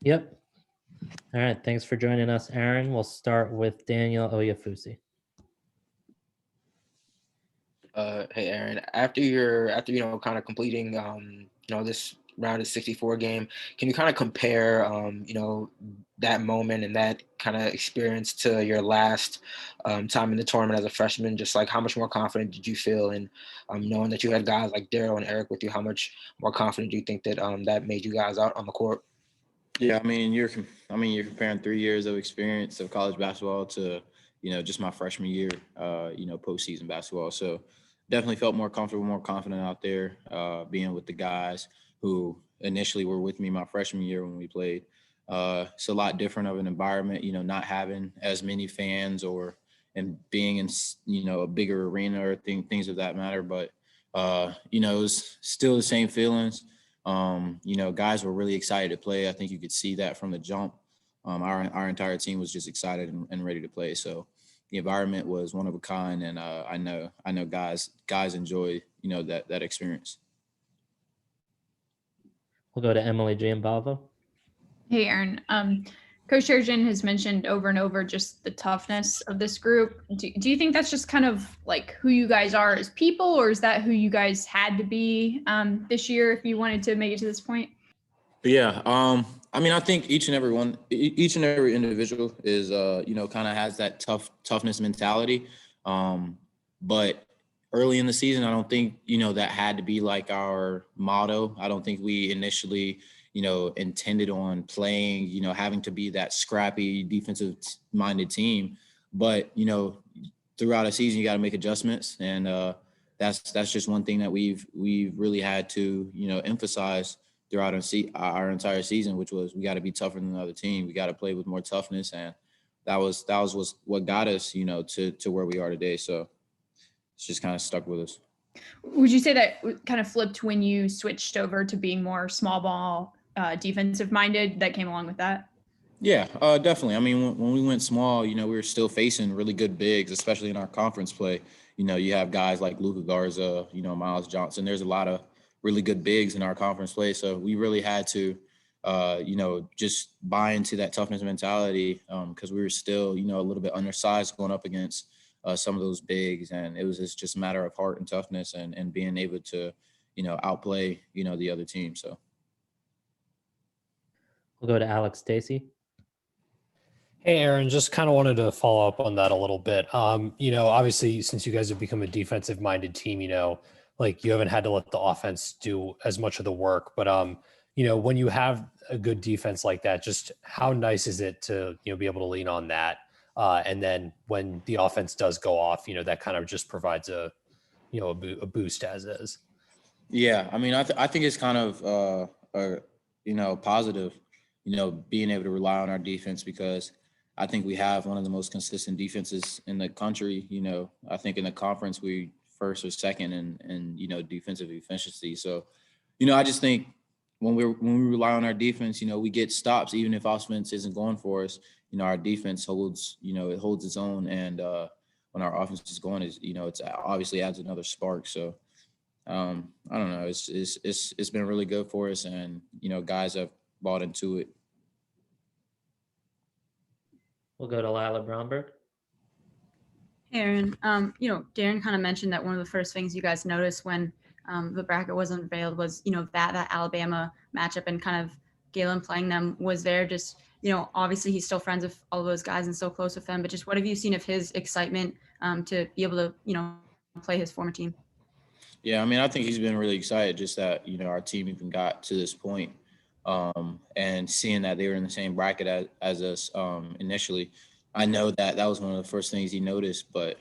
Yep. All right. Thanks for joining us, Aaron. We'll start with Daniel Oyafusi. Hey Aaron, after kind of completing this round of 64 game, can you kind of compare that moment and that kind of experience to your last time in the tournament as a freshman? Just like how much more confident did you feel in knowing that you had guys like Daryl and Eric with you? How much more confident do you think that that made you guys out on the court? Yeah, you're comparing 3 years of experience of college basketball to, just my freshman year, postseason basketball. So definitely felt more comfortable, more confident out there, being with the guys who initially were with me my freshman year when we played. It's a lot different of an environment, not having as many fans and being in, a bigger arena or things of that matter. But, it was still the same feelings. Guys were really excited to play. I think you could see that from the jump. Our entire team was just excited and ready to play. So the environment was one of a kind, and I know guys enjoy that experience. We'll go to Emily Giambalvo. Hey, Aaron. Coach Sturgeon has mentioned over and over just the toughness of this group. Do you think that's just kind of like who you guys are as people, or is that who you guys had to be this year if you wanted to make it to this point? Yeah. I think each and every individual is, kind of has that toughness mentality. But early in the season, I don't think, that had to be like our motto. I don't think we initially, intended on playing, having to be that scrappy defensive minded team. But, throughout a season, you got to make adjustments. And that's just one thing that we've really had to, emphasize throughout our entire season, which was we got to be tougher than the other team. We got to play with more toughness. And that was what got us, to where we are today. So it's just kind of stuck with us. Would you say that kind of flipped when you switched over to being more small ball defensive minded that came along with that? Yeah, definitely. When we went small, we were still facing really good bigs, especially in our conference play. You have guys like Luka Garza, Miles Johnson. There's a lot of really good bigs in our conference play. So we really had to, just buy into that toughness mentality because we were still, a little bit undersized going up against some of those bigs. And it was just a matter of heart and toughness and being able to, outplay, the other team. So. We'll go to Alex Stacey. Hey, Aaron, just kind of wanted to follow up on that a little bit. Obviously, since you guys have become a defensive-minded team, like you haven't had to let the offense do as much of the work. But, when you have a good defense like that, just how nice is it to, be able to lean on that? And then when the offense does go off, that kind of just provides a boost as is. Yeah, I think it's kind of, positive, being able to rely on our defense because I think we have one of the most consistent defenses in the country. I think in the conference we first or second in defensive efficiency. So, I just think when we rely on our defense, we get stops even if offense isn't going for us. Our defense holds, it holds its own, and when our offense is going, it's obviously adds another spark. So. I don't know. It's been really good for us, and guys have bought into it. We'll go to Lila Bromberg. Aaron, Darren kind of mentioned that one of the first things you guys noticed when the bracket wasn't unveiled was, that Alabama matchup and kind of Galen playing them was there. Just, obviously he's still friends with all of those guys and so close with them, but just what have you seen of his excitement to be able to, play his former team? Yeah, I think he's been really excited just that, our team even got to this point, and seeing that they were in the same bracket as us initially. I know that was one of the first things he noticed, but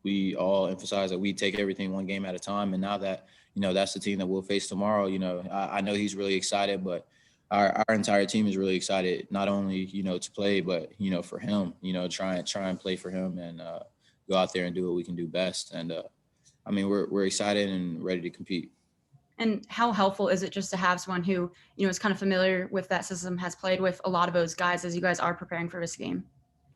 we all emphasize that we take everything one game at a time. And now that, that's the team that we'll face tomorrow, I know he's really excited, but our entire team is really excited, not only, to play, but, for him, try and play for him and go out there and do what we can do best. And, we're excited and ready to compete. And how helpful is it just to have someone who, is kind of familiar with that system, has played with a lot of those guys as you guys are preparing for this game?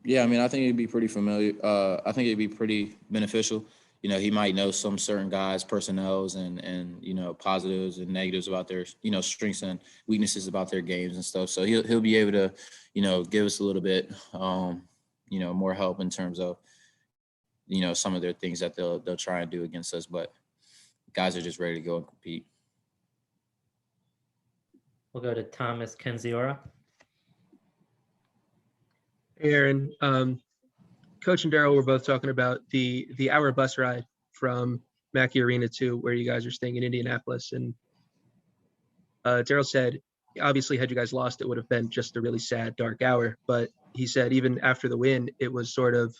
Yeah, I think it'd be pretty familiar. I think it'd be pretty beneficial, you know, he might know some certain guys' personnels and you know, positives and negatives about their, you know, strengths and weaknesses about their games and stuff. So he'll be able to, you know, give us a little bit, you know, more help in terms of, you know, some of their things that they'll try and do against us. But guys are just ready to go and compete. We'll go to Thomas Kenziora. Hey, Aaron. Coach and Daryl were both talking about the hour bus ride from Mackey Arena to where you guys are staying in Indianapolis. And Daryl said, obviously, had you guys lost, it would have been just a really sad, dark hour. But he said even after the win, it was sort of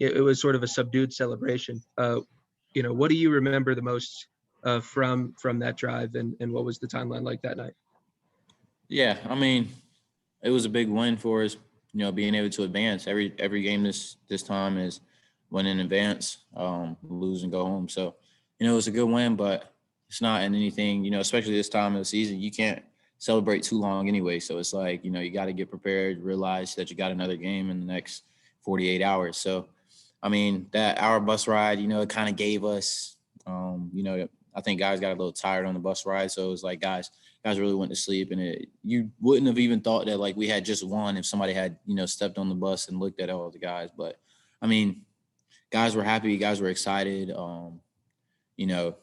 a subdued celebration. You know, what do you remember the most from that drive, and what was the timeline like that night? Yeah, I mean, it was a big win for us, you know, being able to advance. Every game this time is win in advance, lose and go home. So, you know, it was a good win, but it's not in anything, you know, especially this time of the season, you can't celebrate too long anyway. So it's like, you know, you got to get prepared, realize that you got another game in the next 48 hours. So, I mean, that hour bus ride, you know, it kind of gave us, you know, I think guys got a little tired on the bus ride. So it was like, guys really went to sleep, and you wouldn't have even thought that like we had just won if somebody had, you know, stepped on the bus and looked at all the guys. But I mean, guys were happy, guys were excited. You know,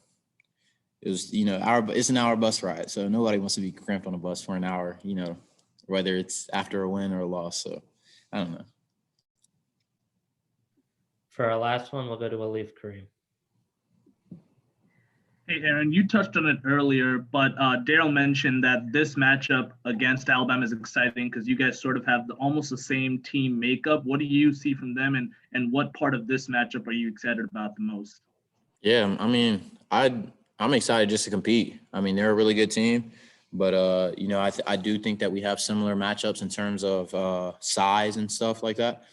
it was, you know, it's an hour bus ride, so nobody wants to be cramped on a bus for an hour, you know, whether it's after a win or a loss. So I don't know. For our last one, we'll go to Alif Kareem. Hey, Aaron, you touched on it earlier, but Daryl mentioned that this matchup against Alabama is exciting because you guys sort of have almost the same team makeup. What do you see from them, and what part of this matchup are you excited about the most? Yeah, I mean, I'm excited just to compete. I mean, they're a really good team, but you know, I do think that we have similar matchups in terms of size and stuff like that.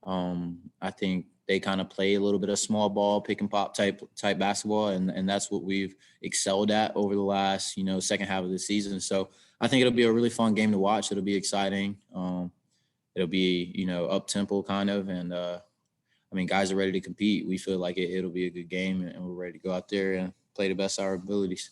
I think they kind of play a little bit of small ball, pick and pop type basketball, and that's what we've excelled at over the last, you know, second half of the season. So I think it'll be a really fun game to watch. It'll be exciting. It'll be, you know, up tempo kind of, and I mean, guys are ready to compete. We feel like it'll be a good game, and we're ready to go out there and play the best of our abilities.